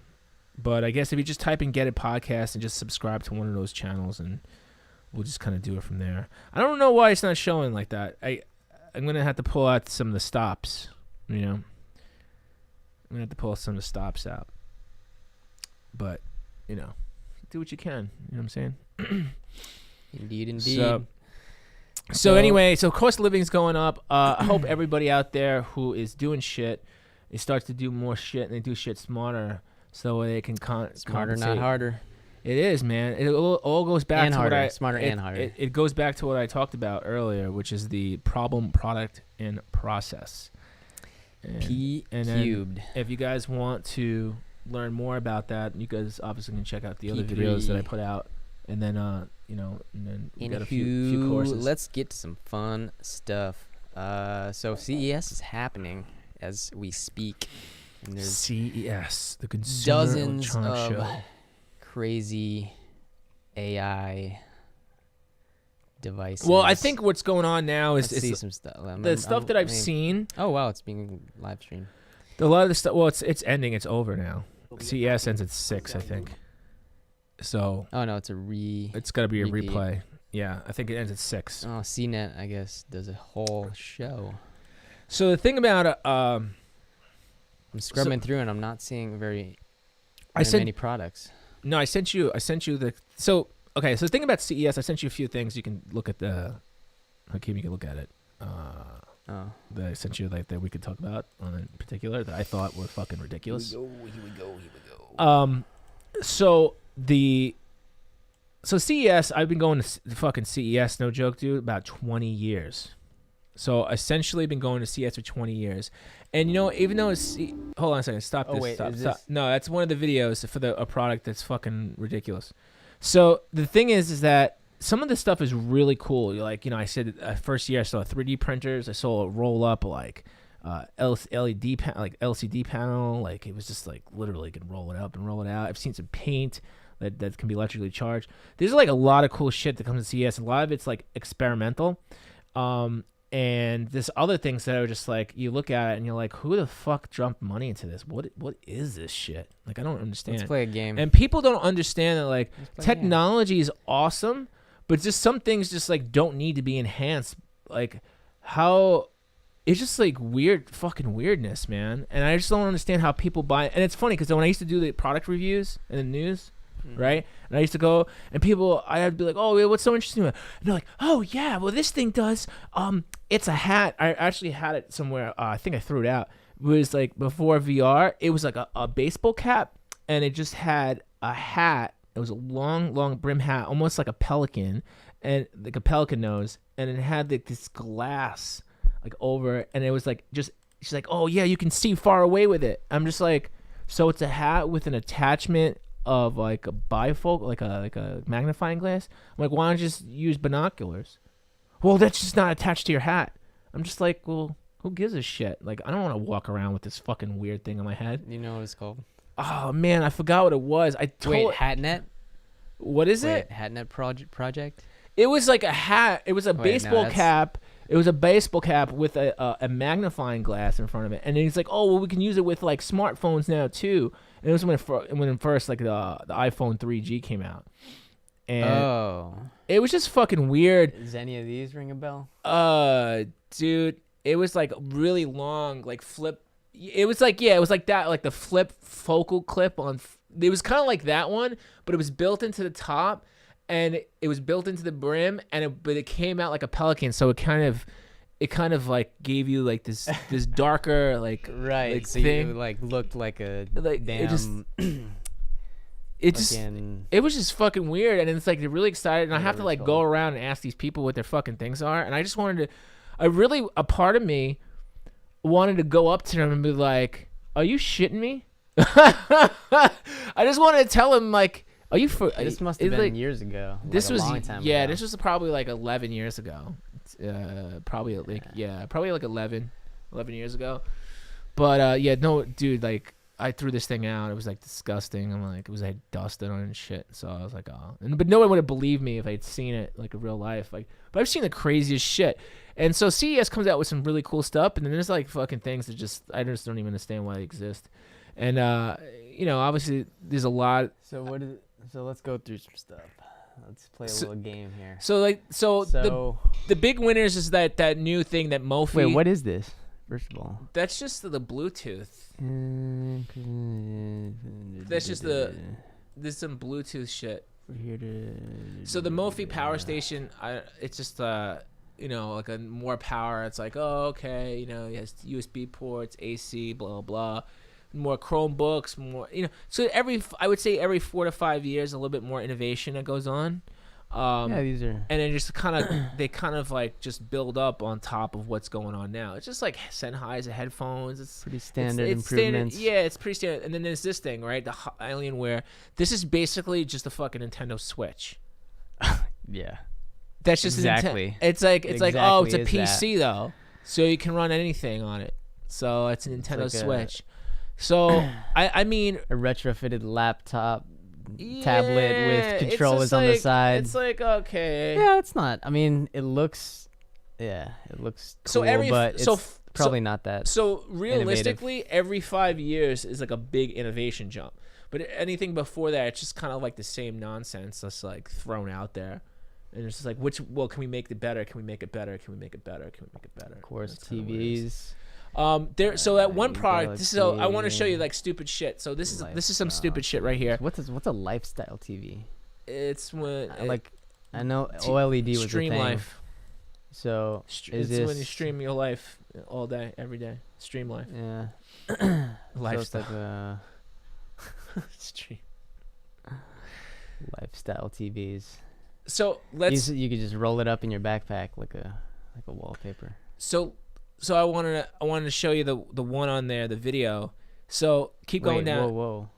But I guess if you just type in Get It Podcast and just subscribe to one of those channels, and we'll just kind of do it from there. I don't know why it's not showing like that. I'm going to have to pull out some of the stops, I'm going to have to pull some of the stops out. But, do what you can. You know what I'm saying? Indeed. So anyway, cost of living is going up. I hope everybody out there who is doing shit, they start to do more shit, and they do shit smarter, so they can smarter, compensate. not harder. It is, man. It all goes back to harder. what I smarter and harder. It goes back to what I talked about earlier, which is the problem, product, and process. P cubed. If you guys want to learn more about that, you guys obviously can check out the other P3. videos that I put out, and then and then we got a few courses. Let's get to some fun stuff. So CES is happening as we speak, and there's CES, the Consumer dozens Electronics of Show. crazy AI devices. Well, I think what's going on now is Let's see some stuff. the stuff that I've seen. Oh wow, it's being live streamed. A lot of the stuff. Well, it's ending. It's over now. CES ends at 6, I think. So. Oh no, it's a It's got to be a repeat. replay. Yeah, I think it ends at 6. Oh, CNET, I guess, does a whole show. So the thing about I'm scrubbing through, and I'm not seeing very many products. No, I sent you the. So okay, so the thing about CES, I sent you a few things. You can look at the. Okay, you can look at it. That I sent you that we could talk about in particular that I thought were fucking ridiculous. Here we go. So CES, I've been going to the fucking CES, no joke, dude, about 20 years. So essentially, been going to CES for 20 years, and even though it's hold on a second, stop this. Wait, Stop. No, that's one of the videos for a product that's fucking ridiculous. So the thing is that some of this stuff is really cool. Like, I said, first year I saw 3D printers. I saw a roll up like LED like LCD panel. Like, it was just like literally can roll it up and roll it out. I've seen some paint that can be electrically charged. There's like a lot of cool shit that comes to CES. A lot of it's like experimental. And there's other things that are just like, you look at it and you're like, who the fuck dumped money into this? What is this shit? Like, I don't understand. Let's play a game. And people don't understand that, like, technology is awesome, but just some things just like don't need to be enhanced. Like, how it's just like weird fucking weirdness, man. And I just don't understand how people buy it. And it's funny because when I used to do the product reviews in the news, right? And I used to go, and I'd be like, oh, what's so interesting about it? And they're like, oh, yeah, well, this thing does, it's a hat. I actually had it somewhere. I think I threw it out. It was like before VR, it was like a baseball cap, and it just had a hat. It was a long brim hat, almost like a pelican, and like a pelican nose, and it had like this glass like over it, and it was like she's like, oh, yeah, you can see far away with it. I'm just like, so it's a hat with an attachment of like a bifocal, like a magnifying glass. I'm like, why don't you just use binoculars? Well, that's just not attached to your hat. I'm just like, well, who gives a shit? Like, I don't want to walk around with this fucking weird thing on my head. You know what it's called? Oh man, I forgot what it was. Wait, HatNet? What is it? HatNet project? It was like a hat. It was a baseball cap. It was a baseball cap with a magnifying glass in front of it. And then he's like, oh, well, we can use it with like smartphones now too. And it was when first like the iPhone 3G came out. And it was just fucking weird. Does any of these ring a bell? Dude, it was like really long, like flip. It was like, yeah, it was like that, like the flip focal clip on. It was kind of like that one, but it was built into the top. And it was built into the brim, but it came out like a pelican, so it kind of like gave you like this darker like right. like so thing. you like looked like a like damn. it was just fucking weird, and it's like they're really excited, and I have to like go around and ask these people what their fucking things are, and I just wanted to, a part of me wanted to go up to them and be like, "Are you shitting me?" I just wanted to tell him like, "Are you for?" This must have been like, years ago. This like was a long time yeah. ago. This was probably like 11 years ago. Probably like 11 years ago. But yeah, no, dude, like. I threw this thing out. It was like disgusting. I'm like, it was like dusted on and shit. So I was like, oh, but no one would have believed me if I'd seen it like in real life. Like, but I've seen the craziest shit. And so CES comes out with some really cool stuff, and then there's like fucking things that I just don't even understand why they exist. And you know, obviously there's a lot. So let's go through some stuff. Let's play a little game here. So the big winners is that new thing that Mophie. Wait, what is this? First of all, that's just the Bluetooth. That's just there's some Bluetooth shit. We're here to. So the Mophie power station, it's just you know, like a more power. It's like, oh, okay, you know, it has USB ports, AC, blah blah. More Chromebooks, more, you know. So I would say every 4 to 5 years, a little bit more innovation that goes on. Yeah, these are. And then just they kind of like just build up on top of what's going on now. It's just like Sennheiser headphones. It's pretty standard improvements. Yeah, it's pretty standard. And then there's this thing, right? The Alienware. This is basically just a fucking Nintendo Switch. Yeah. That's just exactly. It's like oh, it's a PC though, so you can run anything on it. So it's a Nintendo Switch. So I mean, a retrofitted laptop. Tablet with controllers on the side. It's like, okay. Yeah, it's not. I mean, it looks cool, but it's probably not that. So realistically, innovative. Every 5 years is like a big innovation jump. But anything before that, it's just kind of like the same nonsense that's like thrown out there. And it's just like, can we make it better? Can we make it better? Can we make it better? Can we make it better? Of course, TVs. So at one product, I want to show you like stupid shit. So this is some stupid shit right here. What's a lifestyle TV? It's when I know OLED was Stream a thing. Life. So it's when you stream your life all day, every day. Stream Life. Yeah. Lifestyle. So it's like Stream. Lifestyle TVs. So you could just roll it up in your backpack like a wallpaper. So I wanted to show you the one on there, the video. So keep going down. Whoa.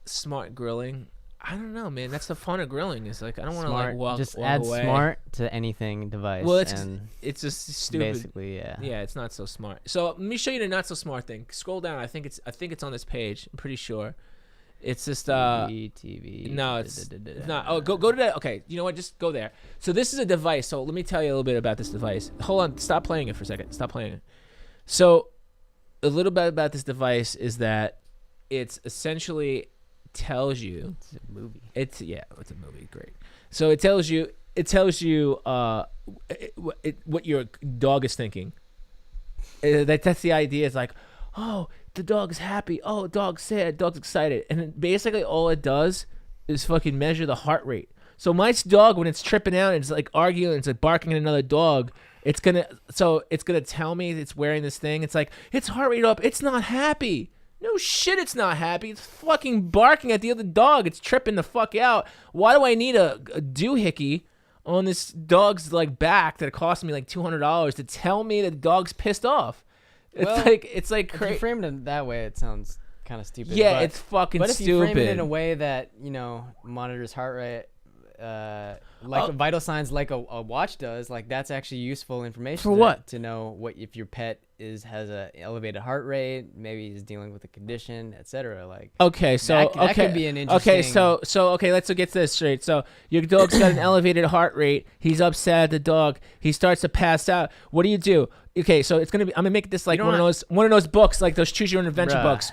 Smart grilling. I don't know, man. That's the fun of grilling. Is like I don't want to like walk. Just walk add away. smart to anything device. Well, it's just stupid. Basically, yeah. Yeah, it's not so smart. So let me show you the not so smart thing. Scroll down. I think it's on this page. I'm pretty sure. It's just TV. No, it's not. Oh, go to that. Okay, you know what? Just go there. So this is a device. So let me tell you a little bit about this device. Hold on. Stop playing it for a second. Stop playing it. So a little bit about this device is that it's essentially tells you. It's a movie. It's a movie. Great. So it tells you what your dog is thinking. That's the idea. It's like, oh, the dog's happy. Oh, dog's sad. Dog's excited. And basically all it does is fucking measure the heart rate. So my dog, when it's tripping out and it's like arguing, it's like barking at another dog, it's gonna tell me it's wearing this thing. It's like, its heart rate up. It's not happy. No shit, it's not happy. It's fucking barking at the other dog. It's tripping the fuck out. Why do I need a doohickey on this dog's like back that cost me like $200 to tell me that the dog's pissed off? It's like if you framed it that way, it sounds kind of stupid. Yeah, it's fucking stupid. But if you frame it in a way that, you know, monitors heart rate, vital signs like a watch does, like that's actually useful information. For what? To know what if your pet has a elevated heart rate, maybe he's dealing with a condition, etc. Like okay, so that could be an interesting. Okay, so let's get this straight. So your dog's got an elevated heart rate. He's upset at the dog. He starts to pass out. What do? Okay, so I'm gonna make this like one of those books, like those choose your own adventure books.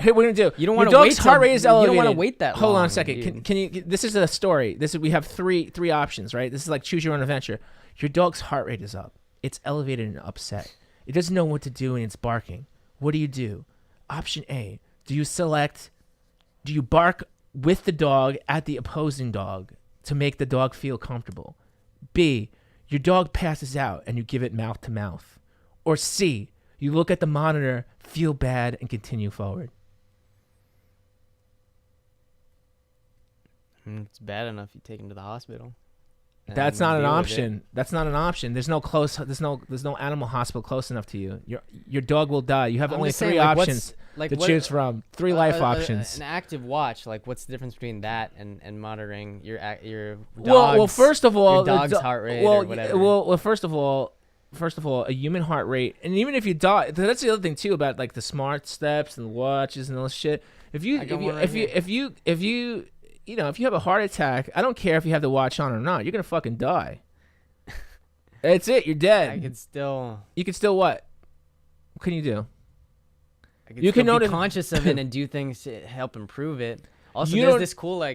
Here, we're gonna do. You don't want to wait. Heart rate is elevated. You don't want to wait that long. Hold on a second. Can you? This is a story. We have three options, right? This is like choose your own adventure. Your dog's heart rate is up. It's elevated and upset. It doesn't know what to do and it's barking. What do? Option A. Do you bark with the dog at the opposing dog to make the dog feel comfortable? B. Your dog passes out and you give it mouth to mouth. Or C, you look at the monitor, feel bad, and continue forward. It's bad enough you take him to the hospital. That's not an option. That's not an option. There's no animal hospital close enough to you. Your dog will die. You have only three options to choose from. Three life options. An active watch. Like, what's the difference between that and monitoring your dog's, well, first of all, your dog's heart rate or whatever? Well, first of all, a human heart rate, and even if you die, that's the other thing too about like the smart steps and the watches and all this shit. If you have a heart attack, I don't care if you have the watch on or not. You're gonna fucking die. That's it. You're dead. You can still what? What can you do? You can be conscious of it and do things to help improve it. Also, there's this cool.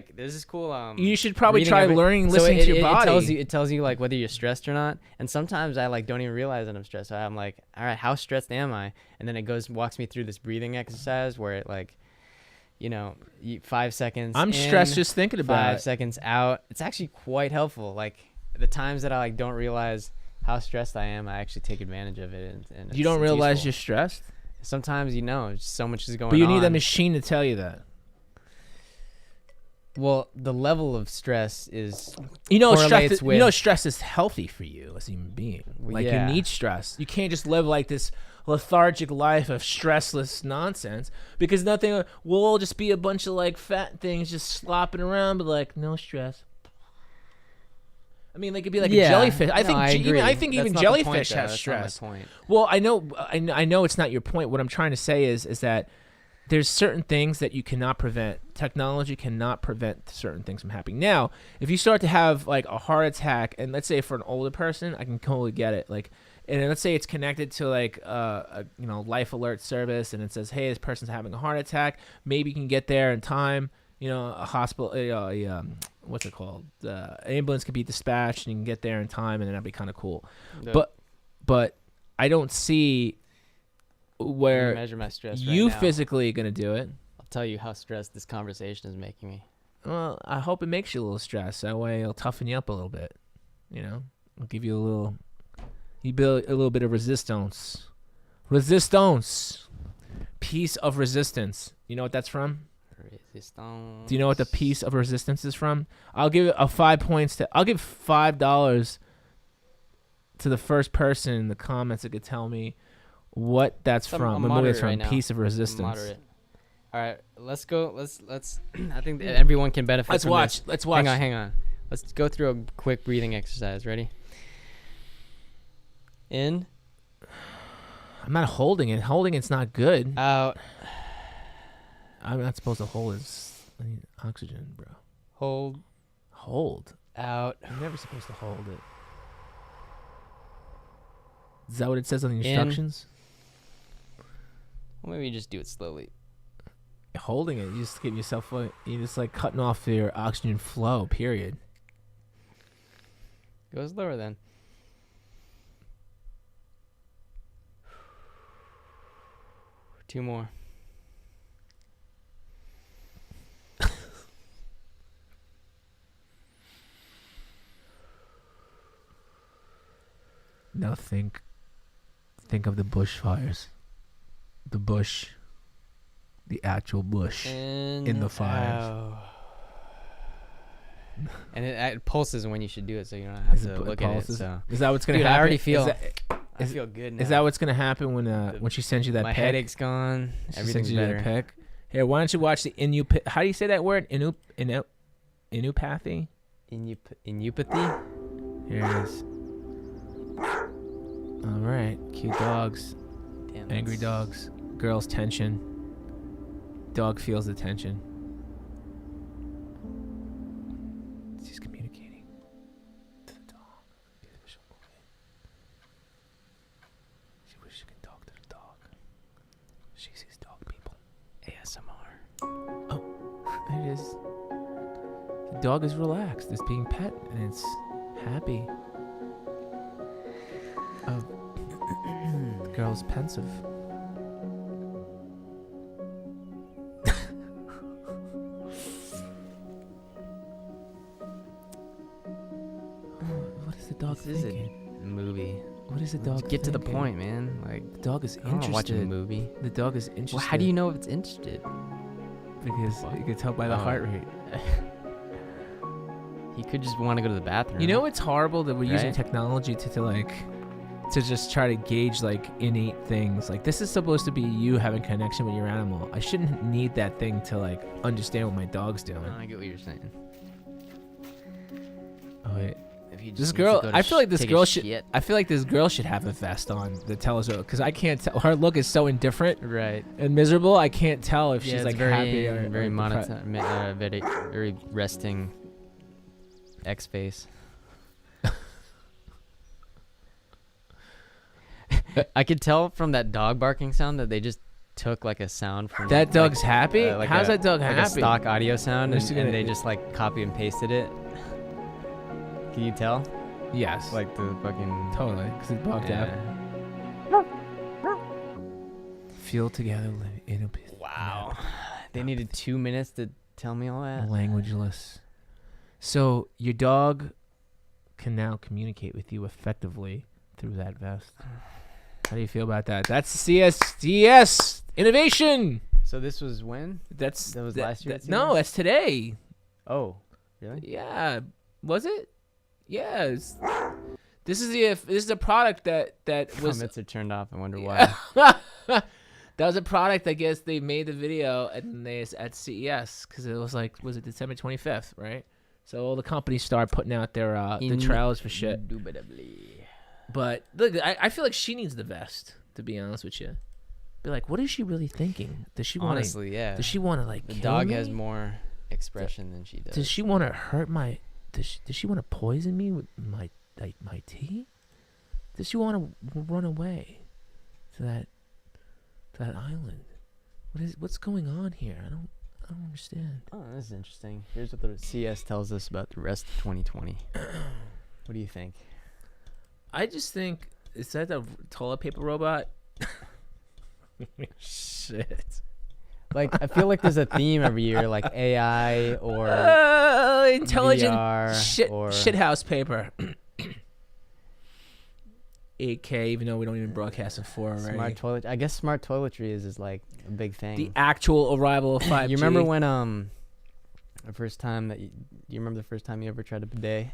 You should probably try listening to your body. It tells you like whether you're stressed or not. And sometimes I like don't even realize that I'm stressed. So I'm like, all right, how stressed am I? And then it walks me through this breathing exercise where it like, 5 seconds. I'm stressed just thinking about 5 seconds out. It's actually quite helpful. Like the times that I like don't realize how stressed I am, I actually take advantage of it. And you don't realize you're stressed. Sometimes so much is going on. But you need a machine to tell you that. Well, the level of stress is stress is healthy for you as a human being. You need stress. You can't just live like this lethargic life of stressless nonsense because nothing will just be a bunch of like fat things just slopping around, but like no stress. I mean, like it'd be like a jellyfish. I think even jellyfish have stress. Well, I know it's not your point. What I'm trying to say is that there's certain things that you cannot prevent. Technology cannot prevent certain things from happening. Now, if you start to have like a heart attack, and let's say for an older person, I can totally get it. Like, and let's say it's connected to like a life alert service, and it says, hey, this person's having a heart attack. Maybe you can get there in time. A hospital, what's it called? Ambulance could be dispatched, and you can get there in time, and then that'd be kind of cool. Yeah. But I don't see where measure my stress you right now. Physically gonna do it. I'll tell you how stressed this conversation is making me. Well, I hope it makes you a little stressed. That way it'll toughen you up a little bit. It'll give you you build a little bit of resistance. Piece of resistance. You know what that's from? Resistance. Do you know what the piece of resistance is from? I'll give it 5 points I'll give $5 to the first person in the comments that could tell me what that's from. The movie is from Piece of Resistance. Moderate. All right, let's go. Let's. I think that everyone can benefit. Let's watch. Hang on. Let's go through a quick breathing exercise. Ready? In. I'm not holding it. Holding it's not good. Out. I'm not supposed to hold it. I need oxygen, bro. Hold. Out. I'm never supposed to hold it. Is that what it says on the instructions? Well, maybe you just do it slowly. Holding it, you just give yourself you just like cutting off your oxygen flow. Period. Go slower then. Two more. Now think of the bushfires. The bush. The actual bush in the fires. And it pulses when you should do it, so you don't have to look at it. So. Is that what's going to happen? I already feel I feel good now. Is that what's going to happen when she sends you that my pic? My headache's gone. Everything's better. Pic? Here, why don't you watch the how do you say that word? Inupathy? Inupathy? Here it is. All right, cute dogs. Damn, angry dogs. Girl's tension. Dog feels the tension. She's communicating to the dog. Beautiful movie. She wishes she could talk to the dog. She sees dog people. ASMR. Oh, there it is. The dog is relaxed. It's being pet and it's happy. The girl's pensive. What is the dog thinking? This is a movie. What is the dog Get thinking? to the point, man. Like, the dog is interested. I don't watch a movie. The dog is interested. Well, how do you know if it's interested? Because you can tell by the heart rate. He could just want to go to the bathroom. You know, it's horrible that we're using Right? technology to just try to gauge like innate things. Like this is supposed to be you having connection with your animal. I shouldn't need that thing to like understand what my dog's doing. I get what you're saying. Oh wait. If he just This needs to girl, go to I feel like this take a girl should. shit. I feel like this girl should have a vest on that tells her, because I can't tell. Her look is so indifferent Right. and miserable. I can't tell if Yeah, she's it's like very, happy or very or monotone, very resting X face. I could tell from that dog barking sound that they just took like a sound from That like, dog's happy. like How's that dog like happy? a stock audio sound, They're and, just gonna- and they just like copy and pasted it. Can you tell? Yes. Like the fucking totally, because it bugged out. Feel together, live in a peace. Wow. They needed 2 minutes to tell me all that. Languageless. So your dog can now communicate with you effectively through that vest. How do you feel about that? That's CES innovation. So this was when? That was last year at No, CES? that's today. Oh, really? Yeah, was it? Yeah. This is a product that was. Comments are turned off. I wonder why. That was a product. I guess they made the video and they at CES because it was it December 25th, right? So all the companies started putting out their the trailers for shit. Indubitably. But look, I feel like she needs the vest. To be honest with you, be like, what is she really thinking? Does she want? Honestly, yeah. Does she want to like? The kill dog me? has more expression than she does. Does she want to hurt my? Does she want to poison me with my tea? Does she want to run away to that island? What's going on here? I don't understand. Oh, this is interesting. Here's what the CS tells us about the rest of 2020. What do you think? I just think, is that a toilet paper robot? Shit. Like, I feel like there's a theme every year, like AI or intelligent VR or shithouse paper. 8K, even though we don't even broadcast in 4 already. smart toilet. I guess smart toiletry is like a big thing. The actual arrival of 5G. You remember when the first time that you remember the first time you ever tried a bidet?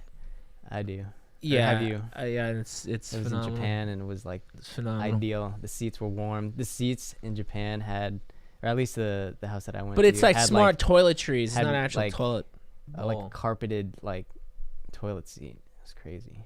I do. Yeah, have you? Yeah, it's It was phenomenal. in Japan and it was like It's phenomenal. ideal. The seats were warm. The seats in Japan had, or at least the house that I went to. But it's like had smart toiletries. It's had not actual like- toilet. like bowl. carpeted like toilet seat. It was crazy.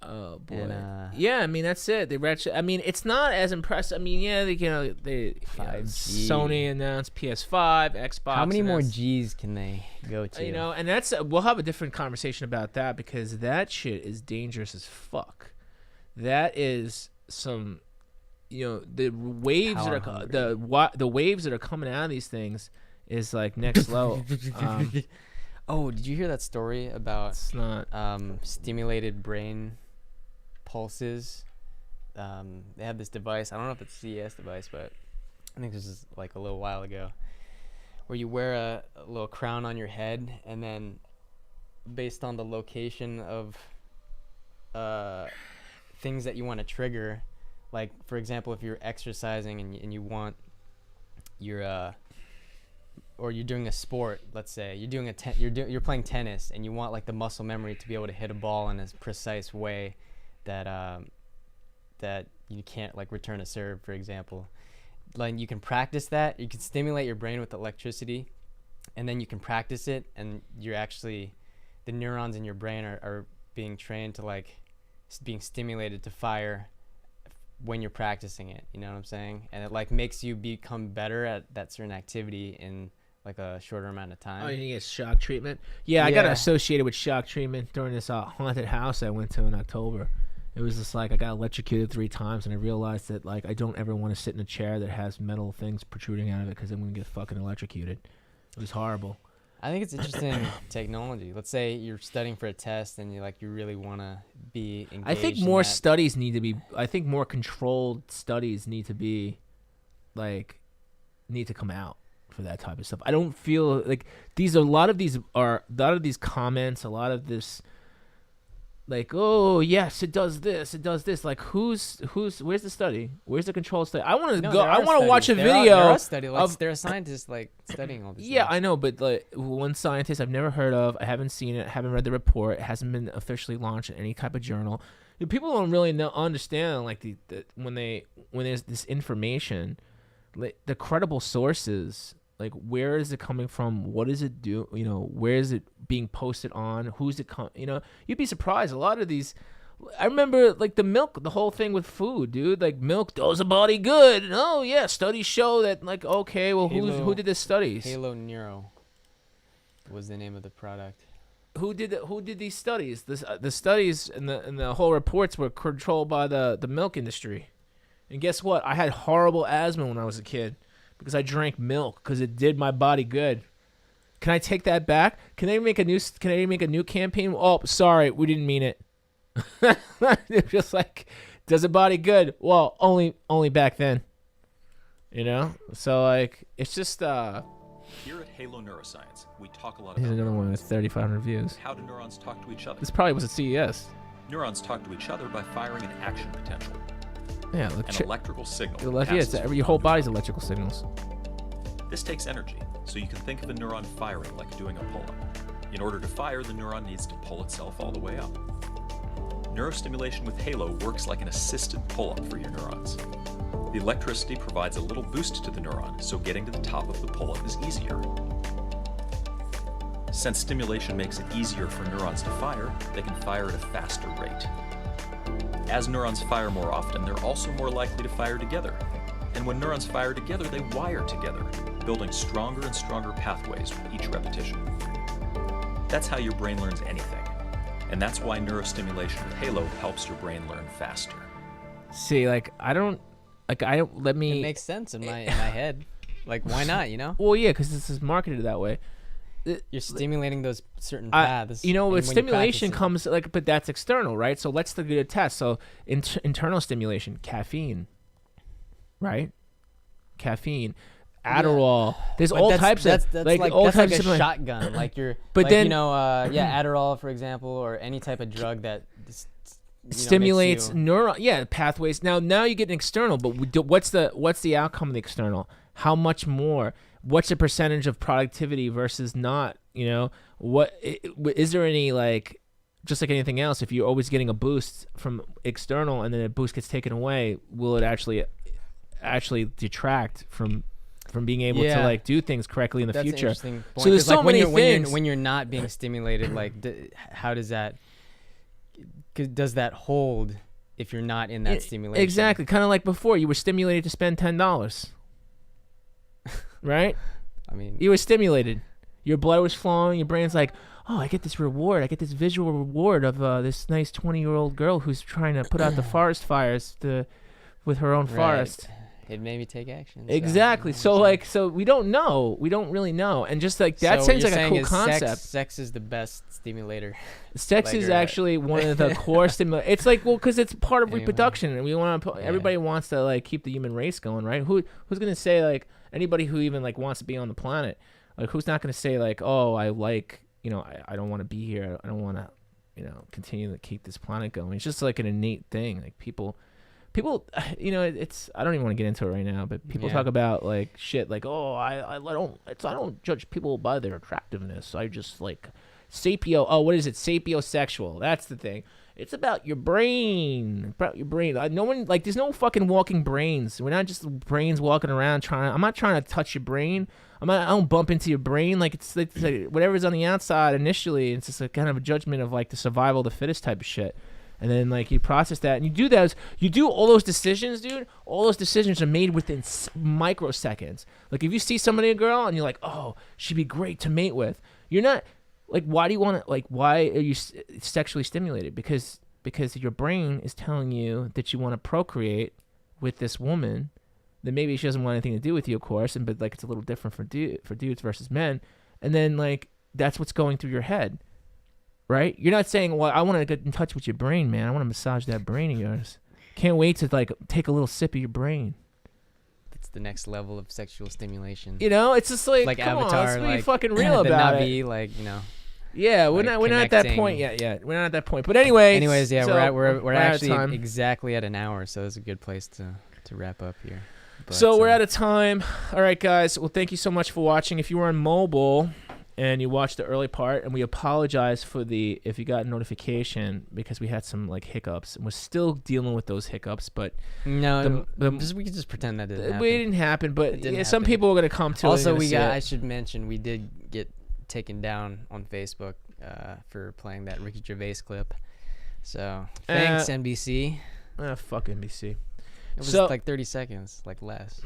Oh boy. And, yeah, I mean that's it. I mean, it's not as impressive. I mean, yeah, they 5G. Sony announced PS5, Xbox. How many more announced- G's can they go to? You know, and that's we'll have a different conversation about that because that shit is dangerous as fuck. That is some, the waves that Power are the waves that are coming out of these things is like next level. Oh, did you hear that story about It's not. stimulated brain pulses? They have this device. I don't know if it's a CES device, but I think this is like a little while ago, where you wear a little crown on your head, and then based on the location of things that you want to trigger, like for example, if you're exercising and you want your or you're doing a sport, let's say you're doing you're playing tennis and you want like the muscle memory to be able to hit a ball in a precise way that that you can't like return a serve, for example. Like you can practice that. You can stimulate your brain with electricity, and then you can practice it, and you're actually the neurons in your brain are being trained to like being stimulated to fire when you're practicing it. You know what I'm saying? And it like makes you become better at that certain activity in like a shorter amount of time. Oh, you get shock treatment? Yeah, I got Yeah. associated with shock treatment during this haunted house I went to in October. It was just like I got electrocuted 3 times, and I realized that like I don't ever want to sit in a chair that has metal things protruding out of it because I'm gonna get fucking electrocuted. It was horrible. I think it's interesting technology. Let's say you're studying for a test and you really want to be engaged. I think in more that. studies need to be. I think more controlled studies need to be, need to come out for that type of stuff. I don't feel like a lot of these comments, a lot of this like, oh yes, it does this, it does this. Like, who's where's the study? Where's the control study? I want to go. I want to watch a video. There are scientists like studying all this. Yeah, stuff. I know, but like one scientist I've never heard of. I haven't seen it. I haven't read the report. It hasn't been officially launched in any type of journal. People don't really understand like when there's this information, like, the credible sources. Like, where is it coming from? What does it do? You know, where is it being posted on? Who's it you know, you'd be surprised. A lot of these, I remember, like, the milk, the whole thing with food, dude. Like, milk does a body good. And, oh, yeah, studies show that, like, okay, well, who did this studies? Halo Neuro was the name of the product. Who did these studies? The studies and the whole reports were controlled by the milk industry. And guess what? I had horrible asthma when I was a kid. Because I drank milk, because it did my body good. Can I take that back? Can they make a new campaign? Oh, sorry, we didn't mean it. They're just like, does a body good? Well, only back then. You know? So like, it's just Here at Halo Neuroscience, we talk a lot about. Here's another one with 3,500 views. How do neurons talk to each other? This probably was at CES. Neurons talk to each other by firing an action potential. Yeah, An electrical signal. Your whole body's electrical signals. This takes energy, so you can think of a neuron firing like doing a pull-up. In order to fire, the neuron needs to pull itself all the way up. Neurostimulation with Halo works like an assisted pull-up for your neurons. The electricity provides a little boost to the neuron, so getting to the top of the pull-up is easier. Since stimulation makes it easier for neurons to fire, they can fire at a faster rate. As neurons fire more often, they're also more likely to fire together. And when neurons fire together, they wire together, building stronger and stronger pathways with each repetition. That's how your brain learns anything. And that's why neurostimulation with Halo helps your brain learn faster. See, like, let me... It makes sense in my head. Like, why not, you know? Well, yeah, because this is marketed that way. You're stimulating those certain paths. You know, with stimulation comes, like, but that's external, right? So let's look at a test. So internal stimulation, caffeine, right? Caffeine, Adderall. Yeah. There's all types of that's like a shotgun. Like you're, but like, then Adderall, for example, or any type of drug that stimulates neuron pathways. Now you get an external, but what's the outcome of the external? How much more? What's the percentage of productivity versus not? You know, what is there any, like, just like anything else? If you're always getting a boost from external and then a boost gets taken away, will it actually detract from being able to, like, do things correctly in the future? That's an interesting point. So there's so many things when you're not being stimulated. Like, how does that? Does that hold if you're not in that stimulation? Exactly. Kind of like before, you were stimulated to spend $10. Right? I mean, you were stimulated. Your blood was flowing. Your brain's like, oh, I get this reward. I get this visual reward of this nice 20-year-old girl who's trying to put out the forest fires with her own forest. It made me take action. Exactly. So we don't know. We don't really know. And just like that seems like a cool concept. Sex is the best stimulator. Sex is actually one of the core stimulators. It's like, well, because it's part of reproduction, and we want to. Everybody wants to, like, keep the human race going, right? Who's gonna say, like, anybody who even, like, wants to be on the planet, like, who's not gonna say, like, oh, I like, you know, I don't want to be here. I don't want to, you know, continue to keep this planet going. It's just like an innate thing. Like people, you know, it's, I don't even want to get into it right now, but people talk about, like, shit, like, oh, I don't judge people by their attractiveness. I just, like, what is it? Sapiosexual. That's the thing. It's about your brain. No one, like, there's no fucking walking brains. We're not just brains walking around I'm not trying to touch your brain. I don't bump into your brain. Like, it's like whatever's on the outside initially, it's just a kind of a judgment of, like, the survival of the fittest type of shit. And then, like, you process that, and you do all those decisions, dude. All those decisions are made within microseconds. Like, if you see somebody, a girl, and you're like, oh, she'd be great to mate with, you're not, like, why are you sexually stimulated? Because your brain is telling you that you want to procreate with this woman, that maybe she doesn't want anything to do with you, of course, but, like, it's a little different for dudes versus men. And then, like, that's what's going through your head. Right? You're not saying, well, I want to get in touch with your brain, man. I want to massage that brain of yours. Can't wait to, like, take a little sip of your brain. It's the next level of sexual stimulation. You know, it's just like come Avatar, on, let's be like, fucking real about it. Navi, like, you know. Yeah, we're like, not at that point yet. We're not at that point. But anyways, yeah, so we're actually time. exactly at an hour, so it's a good place to wrap up here. But, so we're out of time. All right, guys. Well, thank you so much for watching. If you were on mobile and you watched the early part, and we apologize for if you got a notification because we had some like hiccups, and we're still dealing with those hiccups. But no, we can just pretend that didn't happen. It didn't happen, but didn't some happen. people are gonna come to. Also, it I should mention we did get taken down on Facebook for playing that Ricky Gervais clip. So thanks NBC. Fuck NBC. It was like 30 seconds, like less.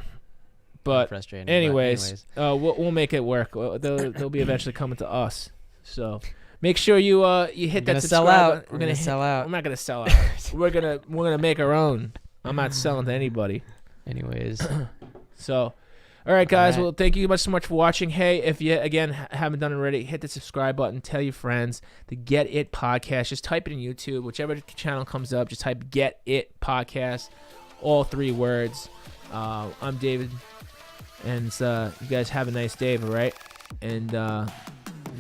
But frustrating. anyways, we'll make it work. They'll be eventually coming to us. So make sure you hit that subscribe. We're gonna sell out. I'm not gonna sell out. we're gonna make our own. I'm not selling to anybody. Anyways, so all right, guys. Well, thank you so much for watching. Hey, if you again haven't done it already, hit the subscribe button. Tell your friends the Get It Podcast. Just type it in YouTube, whichever channel comes up. Just type Get It Podcast, all 3 words. I'm David. And you guys have a nice day, all right? And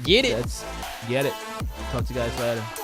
get it. Get it. Talk to you guys later.